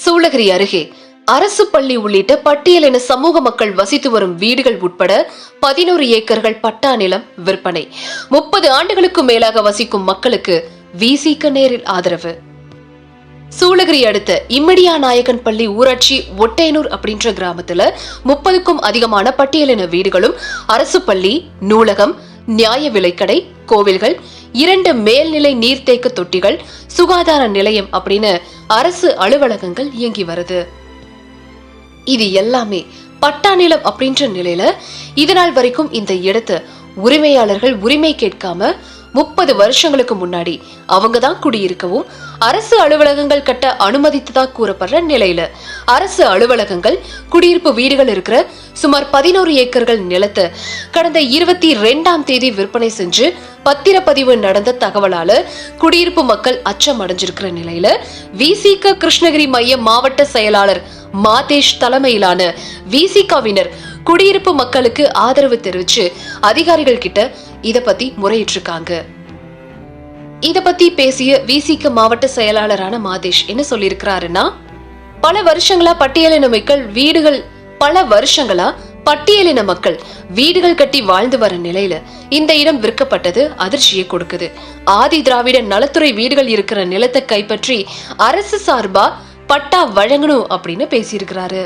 சூளகிரி அருகே அரசு பள்ளி உள்ளிட்ட பட்டியலின சமூக மக்கள் வசித்து வரும் வீடுகள் உட்பட 11 ஏக்கர்கள் பட்டா நிலம் விற்பனை. 30 ஆண்டுகளுக்கு மேலாக வசிக்கும் மக்களுக்கு விசிக நேரில் ஆதரவு. சூளகிரி அடுத்த இம்மடியா நாயக்கன் பள்ளி ஊராட்சி ஒட்டையனூர் அப்படின்ற கிராமத்துல 30க்கும் அதிகமான பட்டியலின வீடுகளும் அரசு பள்ளி, நூலகம், நியாய விலைக்கடை, கோவில்கள், 2 மேல்நிலை நீர்த்தேக்க தொட்டிகள், சுகாதார நிலையம் அப்படின்னு அரசு அலுவலகங்கள் இயங்கி வருது. இது எல்லாமே பட்டா நிலம் அப்படின்ற நிலையில இதனால் வரைக்கும் இந்த இடத்தை உரிமையாளர்கள் உரிமை கேட்காம 30 வருஷங்களுக்கு முன்னாடி அவங்க தான் குடியிருக்கவும் அரசு அலுவலகங்கள் கட்ட அனுமதித்ததா கூறப்படுற நிலையில அரசு அலுவலகங்கள், குடியிருப்பு வீடுகள் இருக்கிற சுமார் 11 ஏக்கர்கள் நிலத்தை கடந்த 22ஆம் தேதி விற்பனை செஞ்சு பத்திரப்பதிவு நடந்த தகவலால குடியிருப்பு மக்கள் அச்சம் அடைஞ்சிருக்கிற நிலையில விசிக கிருஷ்ணகிரி மைய மாவட்ட செயலாளர் மாதேஷ் தலைமையிலான விசிகவினர் குடியிருப்பு மக்களுக்கு ஆதரவு தெரிவிச்சு அதிகாரிகள் கிட்ட இத பத்தி முறையிட்டிருக்காங்க. இத பத்தி பேசிய விசிக மாவட்ட செயலாளரான மாதேஷ் என்ன சொல்லியிருக்கிறாருன்னா, பல வருஷங்களா பட்டியலின மக்கள் வீடுகள் கட்டி வாழ்ந்து வர நிலையில இந்த இடம் விற்கப்பட்டது அதிர்ச்சியை கொடுக்குது. ஆதி திராவிட நலத்துறை வீடுகள் இருக்கிற நிலத்தை கைப்பற்றி அரசு சார்பா பட்டா வழங்கணும் அப்படின்னு பேசியிருக்கிறாரு.